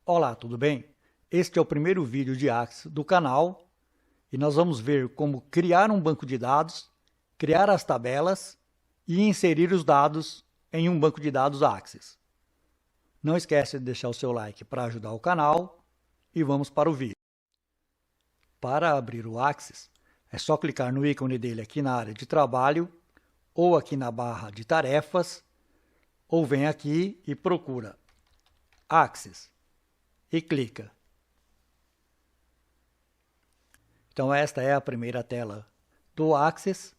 Olá, tudo bem? Este é o primeiro vídeo de Axis do canal e nós vamos ver como criar um banco de dados, criar as tabelas e inserir os dados em um banco de dados Axis. Não esquece de deixar o seu like para ajudar o canal e vamos para o vídeo. Para abrir o Axis, é só clicar no ícone dele aqui na área de trabalho ou aqui na barra de tarefas, ou vem aqui e procura Axis e clica. Então esta é a primeira tela do Axis.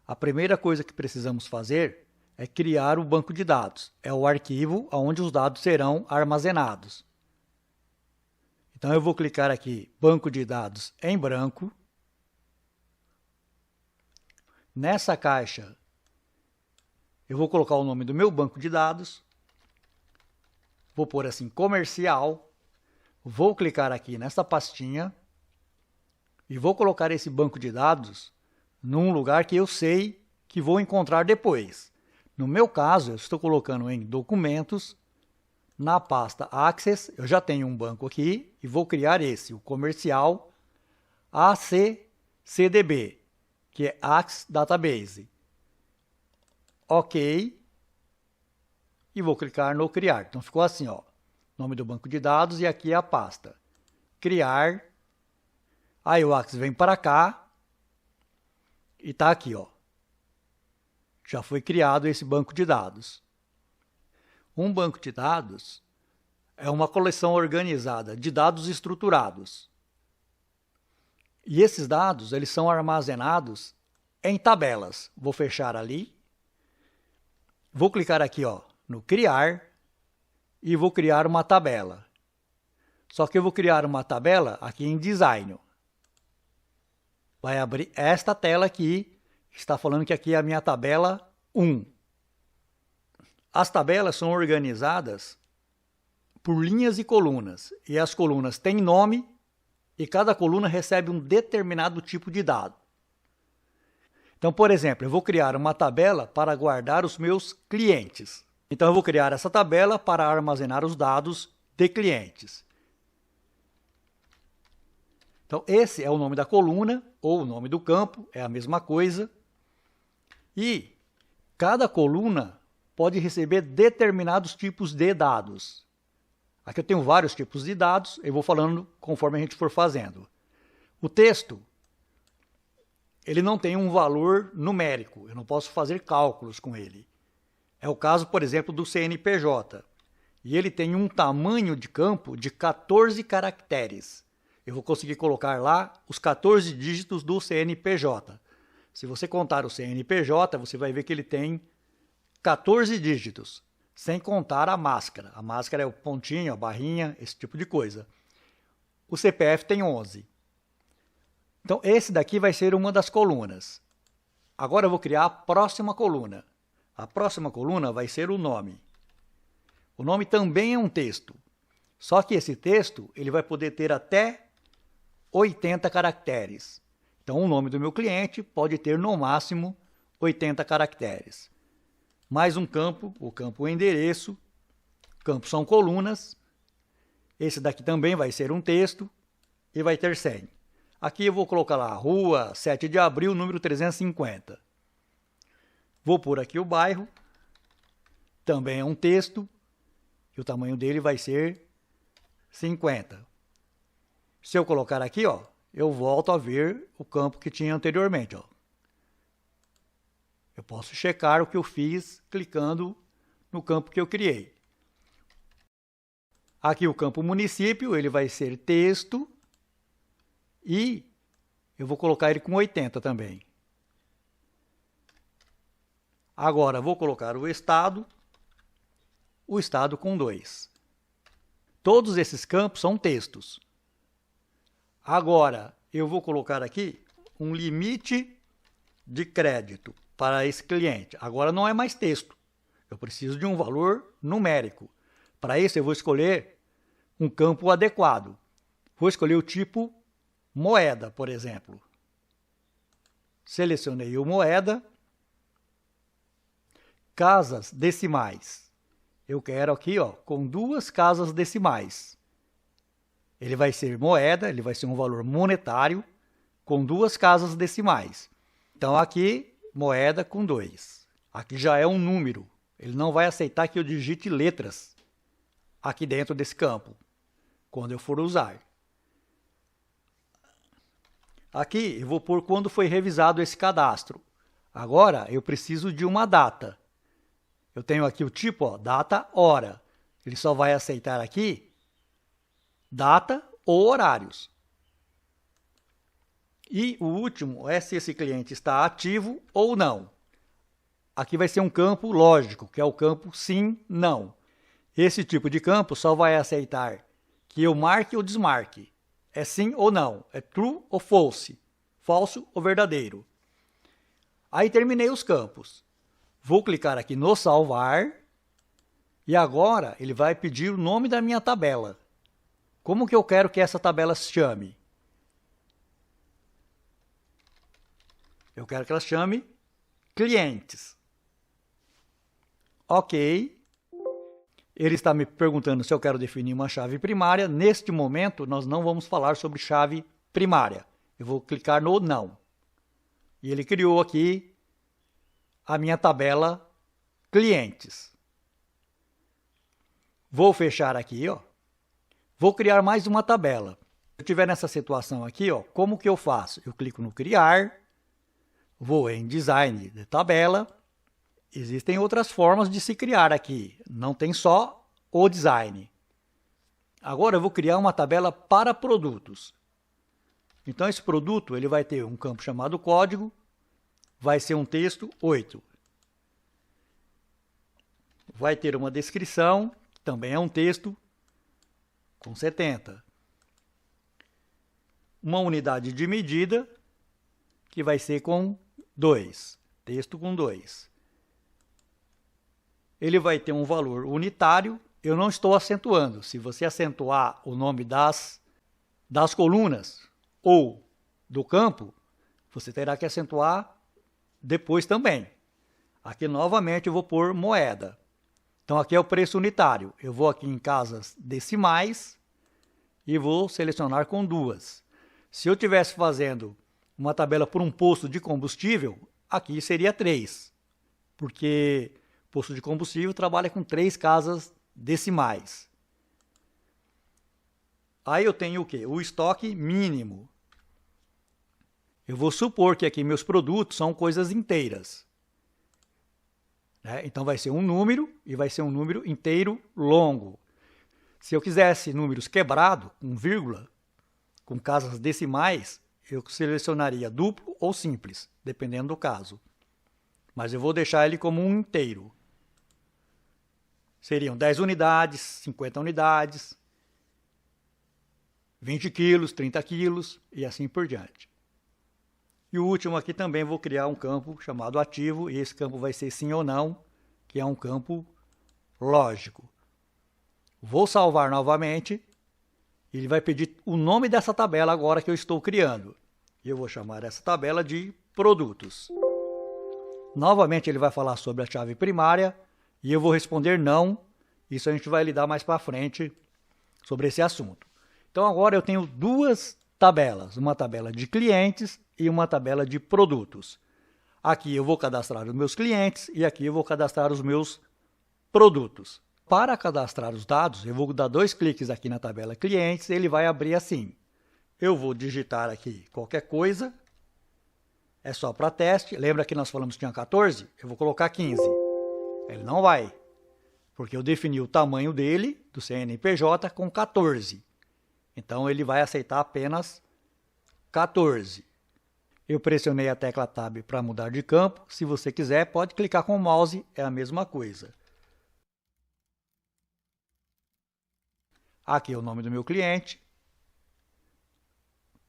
A primeira coisa que precisamos fazer é criar o banco de dados. É o arquivo onde os dados serão armazenados. Então eu vou clicar aqui, banco de dados em branco. Nessa caixa, eu vou colocar o nome do meu banco de dados. Vou pôr assim, comercial. Vou clicar aqui nessa pastinha e vou colocar esse banco de dados num lugar que eu sei que vou encontrar depois. No meu caso, eu estou colocando em documentos, na pasta Access, eu já tenho um banco aqui e vou criar esse, o comercial ACCDB, que é Access Database. OK. E vou clicar no criar. Então ficou assim, ó. Nome do banco de dados e aqui é a pasta. Criar. Aí o Axis vem para cá e está aqui, ó. Já foi criado esse banco de dados. Um banco de dados é uma coleção organizada de dados estruturados. E esses dados, eles são armazenados em tabelas. Vou fechar ali. Vou clicar aqui, ó, no criar. E vou criar uma tabela. Só que eu vou criar uma tabela aqui em Design. Vai abrir esta tela aqui, que está falando que aqui é a minha tabela 1. As tabelas são organizadas por linhas e colunas. E as colunas têm nome e cada coluna recebe um determinado tipo de dado. Então, por exemplo, eu vou criar uma tabela para guardar os meus clientes. Então, eu vou criar essa tabela para armazenar os dados de clientes. Então, esse é o nome da coluna, ou o nome do campo, é a mesma coisa. E cada coluna pode receber determinados tipos de dados. Aqui eu tenho vários tipos de dados, eu vou falando conforme a gente for fazendo. O texto, ele não tem um valor numérico, eu não posso fazer cálculos com ele. É o caso, por exemplo, do CNPJ. E ele tem um tamanho de campo de 14 caracteres. Eu vou conseguir colocar lá os 14 dígitos do CNPJ. Se você contar o CNPJ, você vai ver que ele tem 14 dígitos, sem contar a máscara. A máscara é o pontinho, a barrinha, esse tipo de coisa. O CPF tem 11. Então, esse daqui vai ser uma das colunas. Agora eu vou criar a próxima coluna. A próxima coluna vai ser o nome. O nome também é um texto. Só que esse texto ele vai poder ter até 80 caracteres. Então, o nome do meu cliente pode ter no máximo 80 caracteres. Mais um campo, o campo endereço. Campos são colunas. Esse daqui também vai ser um texto e vai ter 100. Aqui eu vou colocar lá, Rua 7 de Abril, número 350. Vou pôr aqui o bairro, também é um texto, e o tamanho dele vai ser 50. Se eu colocar aqui, ó, eu volto a ver o campo que tinha anteriormente. Ó. Eu posso checar o que eu fiz clicando no campo que eu criei. Aqui o campo município, ele vai ser texto, e eu vou colocar ele com 80 também. Agora, vou colocar o estado com 2. Todos esses campos são textos. Agora, eu vou colocar aqui um limite de crédito para esse cliente. Agora não é mais texto. Eu preciso de um valor numérico. Para isso, eu vou escolher um campo adequado. Vou escolher o tipo moeda, por exemplo. Selecionei o moeda. Casas decimais. Eu quero aqui, ó, com 2 casas decimais. Ele vai ser moeda, ele vai ser um valor monetário com 2 casas decimais. Então aqui, moeda com 2. Aqui já é um número. Ele não vai aceitar que eu digite letras aqui dentro desse campo, quando eu for usar. Aqui eu vou pôr quando foi revisado esse cadastro. Agora eu preciso de uma data. Eu tenho aqui o tipo, ó, data, hora. Ele só vai aceitar aqui data ou horários. E o último é se esse cliente está ativo ou não. Aqui vai ser um campo lógico, que é o campo sim, não. Esse tipo de campo só vai aceitar que eu marque ou desmarque. É sim ou não, é true ou false, falso ou verdadeiro. Aí terminei os campos. Vou clicar aqui no salvar e agora ele vai pedir o nome da minha tabela. Como que eu quero que essa tabela se chame? Eu quero que ela chame clientes. Ok. Ele está me perguntando se eu quero definir uma chave primária. Neste momento, nós não vamos falar sobre chave primária. Eu vou clicar no não. E ele criou aqui a minha tabela clientes. Vou fechar aqui, ó. Vou criar mais uma tabela. Se eu estiver nessa situação aqui, ó, como que eu faço? Eu clico no criar, vou em design de tabela. Existem outras formas de se criar aqui, não tem só o design. Agora eu vou criar uma tabela para produtos. Então esse produto ele vai ter um campo chamado código, vai ser um texto 8. Vai ter uma descrição, que também é um texto, com 70. Uma unidade de medida, que vai ser com 2, texto com 2. Ele vai ter um valor unitário, eu não estou acentuando. Se você acentuar o nome das colunas ou do campo, você terá que acentuar depois também. Aqui novamente eu vou pôr moeda. Então aqui é o preço unitário. Eu vou aqui em casas decimais e vou selecionar com 2. Se eu estivesse fazendo uma tabela por um posto de combustível, aqui seria 3. Porque posto de combustível trabalha com 3 casas decimais. Aí eu tenho o quê? O estoque mínimo. Eu vou supor que aqui meus produtos são coisas inteiras. Então vai ser um número e vai ser um número inteiro longo. Se eu quisesse números quebrados, com vírgula, com casas decimais, eu selecionaria duplo ou simples, dependendo do caso. Mas eu vou deixar ele como um inteiro. Seriam 10 unidades, 50 unidades, 20 quilos, 30 quilos e assim por diante. E o último aqui também vou criar um campo chamado ativo, e esse campo vai ser sim ou não, que é um campo lógico. Vou salvar novamente, e ele vai pedir o nome dessa tabela agora que eu estou criando. E eu vou chamar essa tabela de produtos. Novamente ele vai falar sobre a chave primária, e eu vou responder não. Isso a gente vai lidar mais para frente sobre esse assunto. Então agora eu tenho 2 tabelas, uma tabela de clientes e uma tabela de produtos. Aqui eu vou cadastrar os meus clientes e aqui eu vou cadastrar os meus produtos. Para cadastrar os dados, eu vou dar 2 cliques aqui na tabela clientes e ele vai abrir assim. Eu vou digitar aqui qualquer coisa, é só para teste. Lembra que nós falamos que tinha 14? Eu vou colocar 15. Ele não vai, porque eu defini o tamanho dele, do CNPJ, com 14. Então ele vai aceitar apenas 14. Eu pressionei a tecla Tab para mudar de campo. Se você quiser, pode clicar com o mouse, é a mesma coisa. Aqui é o nome do meu cliente.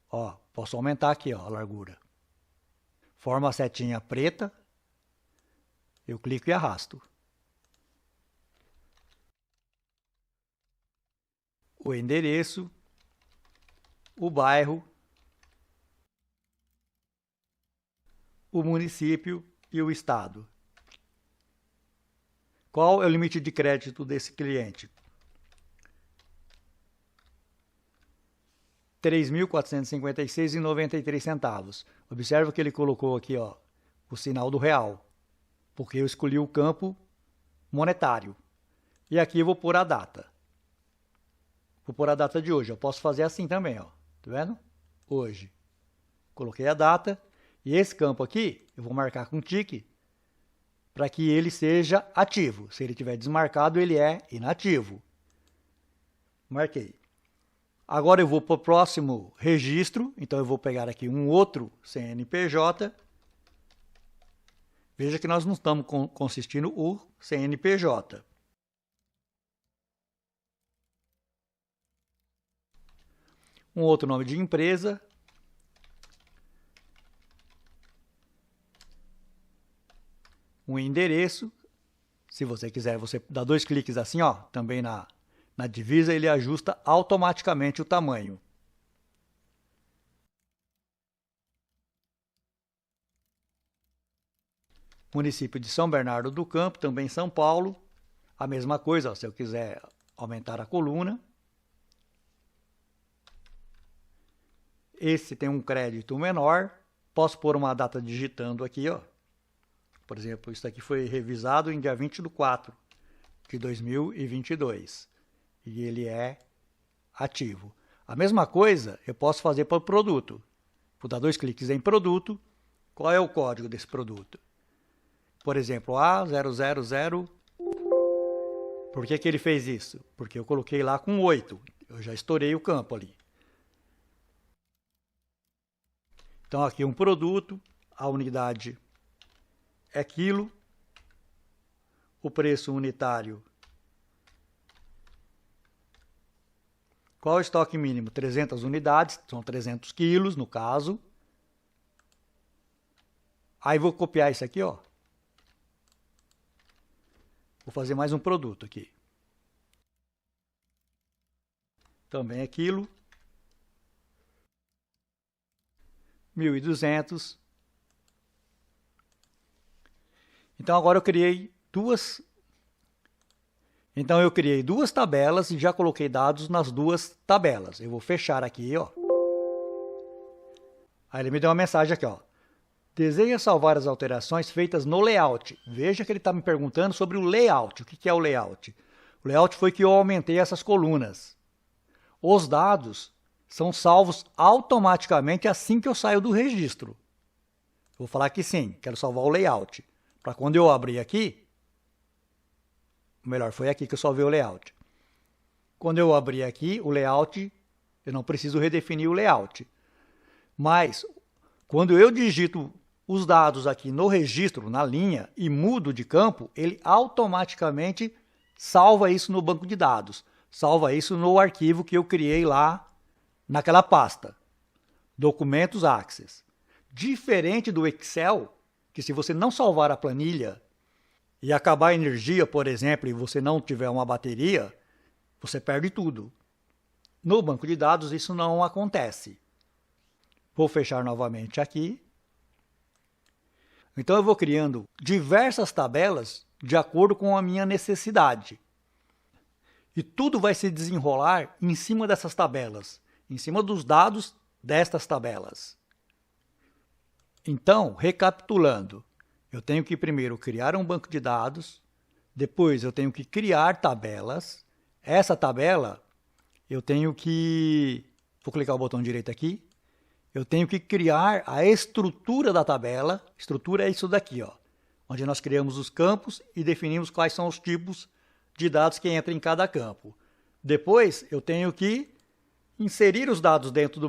Ó, posso aumentar aqui, ó, a largura. Forma a setinha preta. Eu clico e arrasto. O endereço, o bairro, o município e o estado. Qual é o limite de crédito desse cliente? R$ 3.456,93. Observa que ele colocou aqui, ó, o sinal do real, porque eu escolhi o campo monetário. E aqui eu vou pôr a data. Vou pôr a data de hoje. Eu posso fazer assim também, ó. Tá vendo? Hoje. Coloquei a data. E esse campo aqui, eu vou marcar com tique para que ele seja ativo. Se ele tiver desmarcado, ele é inativo. Marquei. Agora eu vou para o próximo registro. Então eu vou pegar aqui um outro CNPJ. Veja que nós não estamos consistindo o CNPJ. Um outro nome de empresa. Um endereço. Se você quiser, você dá 2 cliques assim, ó, também na divisa, ele ajusta automaticamente o tamanho. Município de São Bernardo do Campo, também São Paulo. A mesma coisa, ó, se eu quiser aumentar a coluna. Esse tem um crédito menor. Posso pôr uma data digitando aqui, ó. Por exemplo, isso aqui foi revisado em dia 20/4 de 2022. E ele é ativo. A mesma coisa eu posso fazer para o produto. Vou dar 2 cliques em produto. Qual é o código desse produto? Por exemplo, A000. Por que ele fez isso? Porque eu coloquei lá com 8. Eu já estourei o campo ali. Então aqui um produto, a unidade é quilo, o preço unitário. Qual é o estoque mínimo? 300 unidades, são 300 quilos no caso. Aí vou copiar isso aqui, ó. Vou fazer mais um produto aqui. Também é quilo. 1.200. Então agora eu criei duas tabelas e já coloquei dados nas 2 tabelas. Eu vou fechar aqui, ó. Aí ele me deu uma mensagem aqui, ó. Deseja salvar as alterações feitas no layout. Veja que ele está me perguntando sobre o layout. O que é o layout? O layout foi que eu aumentei essas colunas. Os dados são salvos automaticamente assim que eu saio do registro. Vou falar que sim, quero salvar o layout. Para quando eu abrir aqui, melhor, foi aqui que eu salvei o layout. Quando eu abrir aqui o layout, eu não preciso redefinir o layout. Mas, quando eu digito os dados aqui no registro, na linha, e mudo de campo, ele automaticamente salva isso no banco de dados. Salva isso no arquivo que eu criei lá naquela pasta. Documentos Access. Diferente do Excel, que se você não salvar a planilha e acabar a energia, por exemplo, e você não tiver uma bateria, você perde tudo. No banco de dados isso não acontece. Vou fechar novamente aqui. Então eu vou criando diversas tabelas de acordo com a minha necessidade. E tudo vai se desenrolar em cima dessas tabelas, em cima dos dados destas tabelas. Então, recapitulando, eu tenho que primeiro criar um banco de dados, depois eu tenho que criar tabelas. Essa tabela, eu tenho que... Vou clicar o botão direito aqui. Eu tenho que criar a estrutura da tabela. Estrutura é isso daqui, ó, onde nós criamos os campos e definimos quais são os tipos de dados que entram em cada campo. Depois, eu tenho que inserir os dados dentro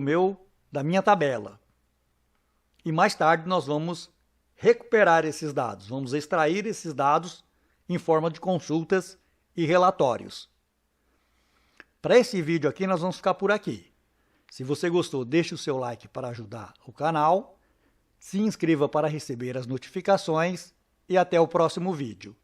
da minha tabela. E mais tarde nós vamos recuperar esses dados, vamos extrair esses dados em forma de consultas e relatórios. Para esse vídeo aqui nós vamos ficar por aqui. Se você gostou, deixe o seu like para ajudar o canal, se inscreva para receber as notificações e até o próximo vídeo.